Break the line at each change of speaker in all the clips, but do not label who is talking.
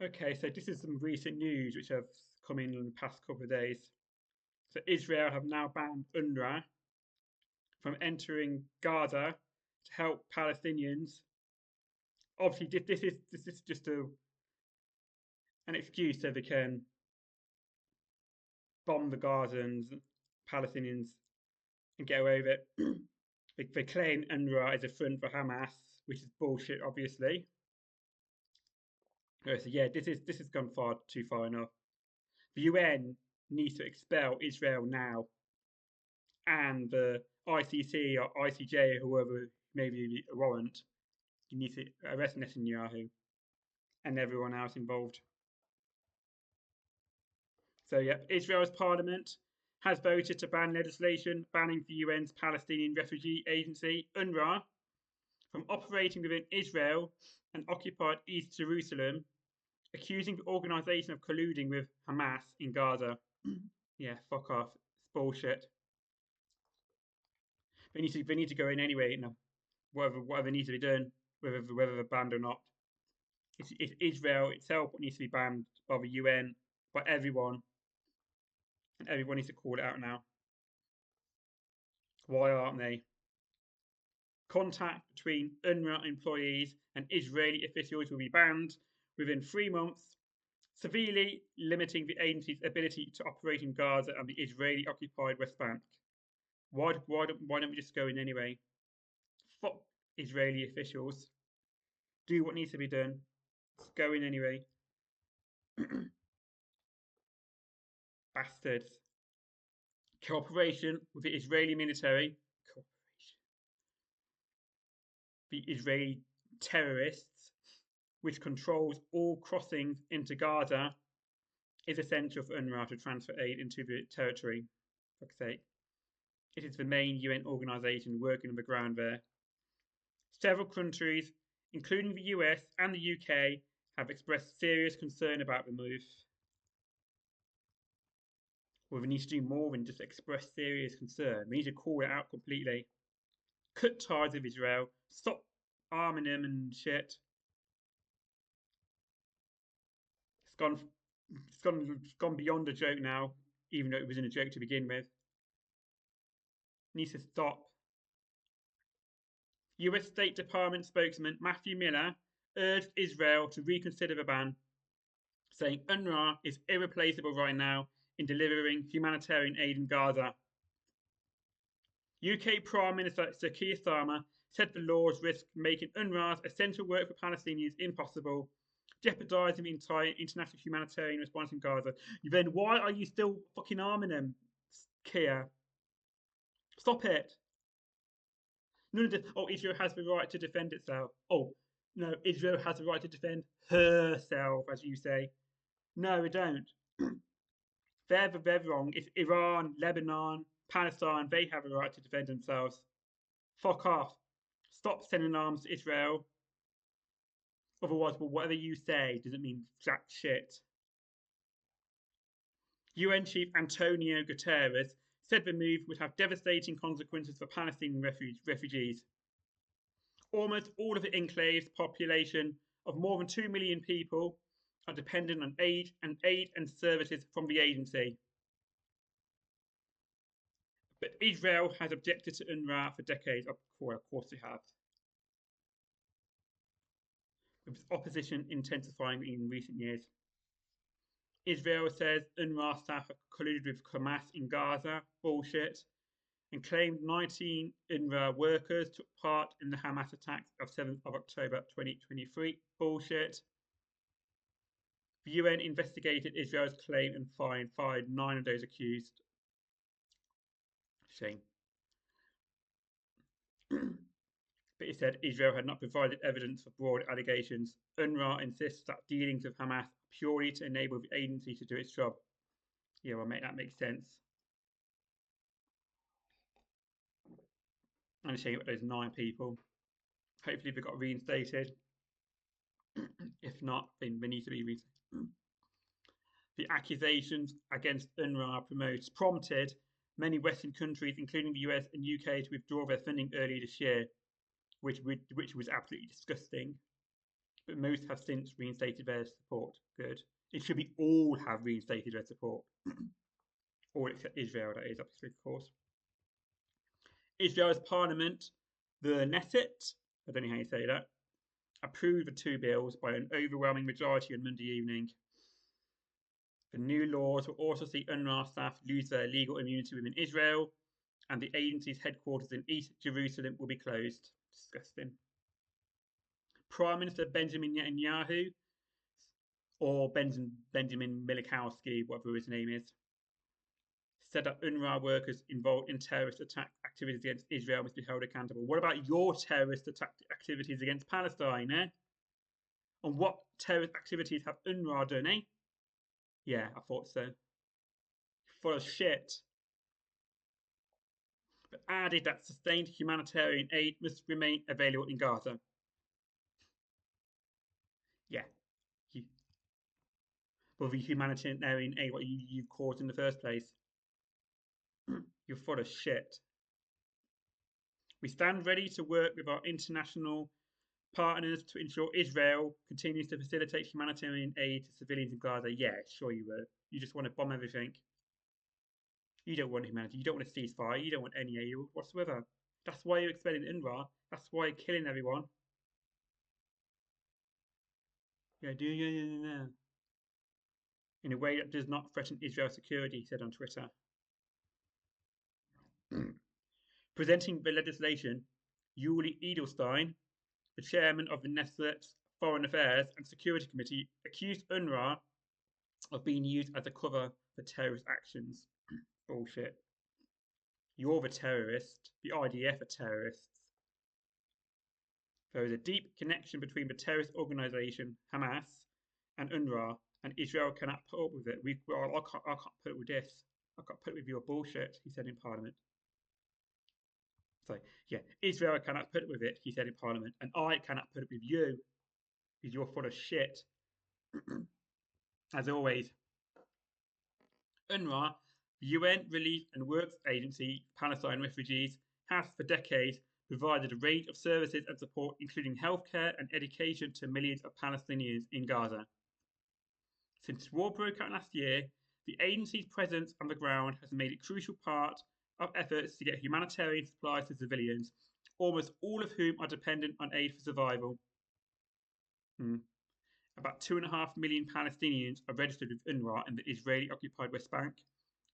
Okay, so this is some recent news which have come in the past couple of days. So Israel have now banned UNRWA from entering Gaza to help Palestinians. Obviously, this is just an excuse so they can bomb the Gazans, Palestinians, and get away with it. They claim UNRWA is a front for Hamas, which is bullshit, obviously. So yeah, this has gone far too far enough. The UN needs to expel Israel now, and the ICC or ICJ, whoever may be a warrant, you need to arrest Netanyahu and everyone else involved. So yeah, Israel's parliament has voted to ban legislation banning the UN's Palestinian Refugee Agency, UNWRA, from operating within Israel and occupied East Jerusalem, accusing the organisation of colluding with Hamas in Gaza. Yeah, fuck off. It's bullshit. They need to go in anyway. No, whatever needs to be done, whether they're banned or not. It's Israel itself what needs to be banned by the UN, by everyone, and everyone needs to call it out now. Why aren't they? Contact between UNRWA employees and Israeli officials will be banned within 3 months, severely limiting the agency's ability to operate in Gaza and the Israeli-occupied West Bank. Why don't we just go in anyway? Fuck Israeli officials. Do what needs to be done. Just go in anyway. Bastards. Cooperation with the Israeli military. The Israeli terrorists, which controls all crossings into Gaza, is essential for UNRWA to transfer aid into the territory. For fuck's sake. It is the main UN organisation working on the ground there. Several countries, including the US and the UK, have expressed serious concern about the move. Well, we need to do more than just express serious concern. We need to call it out completely. Cut ties with Israel. Stop arming them and shit. It's gone. It's gone beyond a joke now, even though it wasn't a joke to begin with. It needs to stop. US State Department spokesman Matthew Miller urged Israel to reconsider the ban, saying UNRWA is irreplaceable right now in delivering humanitarian aid in Gaza. UK Prime Minister Sir Keir Starmer said the laws risk making UNRWA's essential work for Palestinians impossible, jeopardising the entire international humanitarian response in Gaza. Then why are you still fucking arming them, Keir? Stop it. None of this. Oh, Israel has the right to defend itself. Oh, no, Israel has the right to defend herself, as you say. No, we don't. they're wrong. It's Iran, Lebanon, Palestine. They have a right to defend themselves. Fuck off. Stop sending arms to Israel. Otherwise, well, whatever you say doesn't mean jack shit. UN Chief Antonio Guterres said the move would have devastating consequences for Palestinian refugees. Almost all of the enclave's population of more than 2 million people are dependent on aid and services from the agency. But Israel has objected to UNRWA for decades. Of course they have. With opposition intensifying in recent years. Israel says UNRWA staff have colluded with Hamas in Gaza. Bullshit. And claimed 19 UNRWA workers took part in the Hamas attacks of 7th of October 2023. Bullshit. The UN investigated Israel's claim and fired 9 of those accused. Shame. But it said Israel had not provided evidence for broad allegations. UNRWA insists that dealings with Hamas purely to enable the agency to do its job. Yeah, well, that makes sense. I'm ashamed about those 9 people. Hopefully they got reinstated. If not, then they need to be reinstated. The accusations against UNRWA prompted many Western countries, including the US and UK, to withdraw their funding early this year, which was absolutely disgusting. but most have since reinstated their support. Good. It should be all have reinstated their support. All except Israel, that is, obviously, of course. Israel's parliament, the Knesset, I don't know how you say that, approved the two bills by an overwhelming majority on Monday evening. The new laws will also see UNRWA staff lose their legal immunity within Israel, and the agency's headquarters in East Jerusalem will be closed. Disgusting. Prime Minister Benjamin Netanyahu, or Benjamin Milikowski, whatever his name is, said that UNRWA workers involved in terrorist attack activities against Israel must be held accountable. What about your terrorist attack activities against Palestine, eh? And what terrorist activities have UNRWA done, eh? Yeah, I thought so. Full of shit. But added that sustained humanitarian aid must remain available in Gaza. Yeah. Well, the humanitarian aid, what you caused in the first place. You're full of shit. We stand ready to work with our international partners to ensure Israel continues to facilitate humanitarian aid to civilians in Gaza. Yeah, sure you will. You just want to bomb everything. You don't want humanity. You don't want a ceasefire. You don't want any aid whatsoever. That's why you're expelling UNRWA. That's why you're killing everyone. Yeah, in a way that does not threaten Israel's security, he said on Twitter. Presenting the legislation, Yuli Edelstein, the chairman of the Knesset's Foreign Affairs and Security Committee, accused UNRWA of being used as a cover for terrorist actions. Bullshit. You're the terrorist. The IDF are terrorists. There is a deep connection between the terrorist organisation Hamas and UNRWA, and Israel cannot put up with it. I can't put up with this. I can't put up with your bullshit, he said in Parliament. So, yeah, Israel cannot put up with it, he said in Parliament, and I cannot put up with you, because you're full of shit. As always, UNRWA, the UN Relief and Works Agency for Palestine refugees, has for decades provided a range of services and support, including healthcare and education, to millions of Palestinians in Gaza. Since war broke out last year, the agency's presence on the ground has made it a crucial part of efforts to get humanitarian supplies to civilians, almost all of whom are dependent on aid for survival. About 2.5 million Palestinians are registered with UNRWA in the Israeli-occupied West Bank,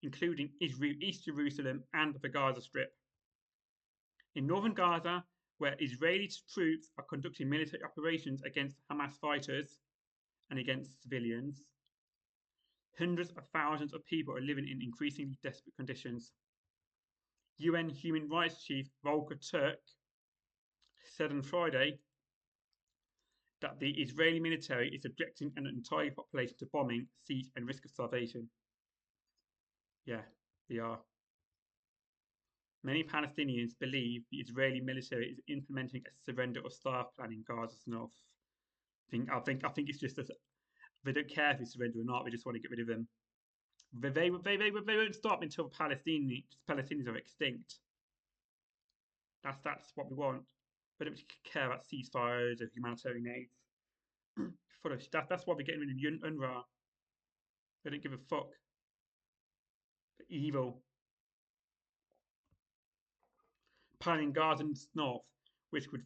including East Jerusalem and the Gaza Strip. In northern Gaza, where Israeli troops are conducting military operations against Hamas fighters and against civilians, hundreds of thousands of people are living in increasingly desperate conditions. UN Human Rights Chief Volker Turk said on Friday that the Israeli military is subjecting an entire population to bombing, siege, and risk of starvation. Yeah, they are. Many Palestinians believe the Israeli military is implementing a surrender or starve plan in Gaza's north. I think it's just that they don't care if they surrender or not. They just want to get rid of them. They won't stop until Palestinians are extinct. That's what we want. They don't care about ceasefires or humanitarian aid. That's why we're getting rid of UNRWA. They don't give a fuck. They're evil. Planning Gaza's north, which would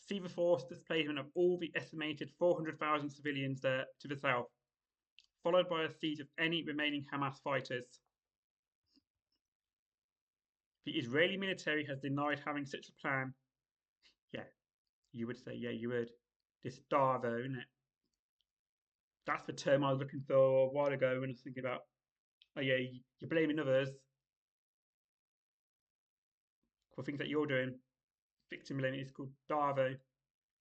see the forced displacement of all the estimated 400,000 civilians there to the south, followed by a siege of any remaining Hamas fighters. The Israeli military has denied having such a plan. Yeah, you would say, yeah, you would. This Darvo, isn't it? That's the term I was looking for a while ago when I was thinking about, oh yeah, you're blaming others for things that you're doing. Victim blaming is called Darvo.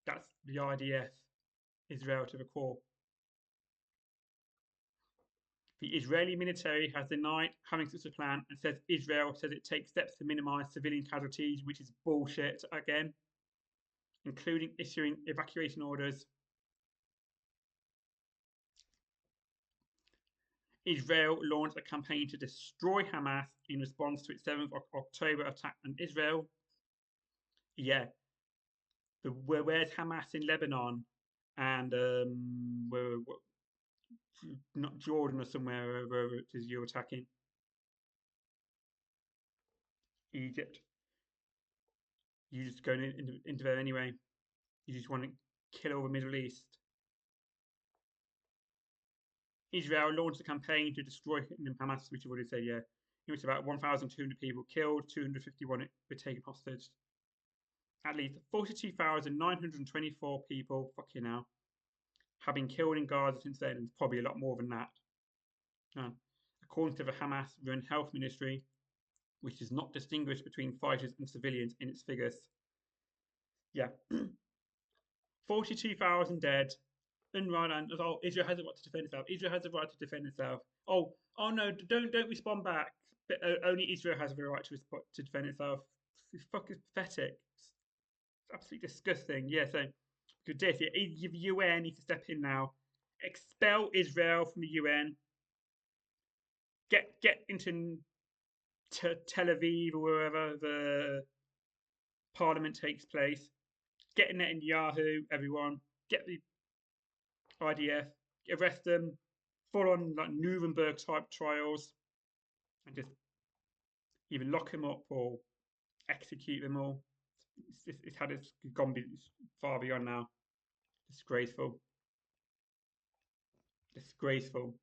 That's the IDF, Israel to the core. The Israeli military has denied having such a plan and says Israel says it takes steps to minimize civilian casualties, which is bullshit again, including issuing evacuation orders. Israel launched a campaign to destroy Hamas in response to its 7th October attack on Israel. Yeah. Where's Hamas in Lebanon? and not Jordan or somewhere wherever it is you're attacking. Egypt. You just going into there anyway. You just want to kill all the Middle East. Israel launched a campaign to destroy Hamas, which I've already said, yeah. It was about 1,200 people killed, 251 were taken hostage. At least 42,924 people, fucking hell, have been killed in Gaza since then, and probably a lot more than that. According to the Hamas-run health ministry, which does not distinguish between fighters and civilians in its figures. Yeah. 42,000 dead. UNWRA and Israel has a right to defend itself. Israel has a right to defend itself. Oh no! Don't respond back. But, only Israel has the right to defend itself. It's fucking pathetic. It's absolutely disgusting. Yeah. So good this. The UN needs to step in now. Expel Israel from the UN. Get into Tel Aviv or wherever the parliament takes place. Get Netanyahu, everyone. Get the IDF. Arrest them. Full on like Nuremberg type trials, and just either lock them up or execute them all. It's gone far beyond now. Disgraceful. Disgraceful.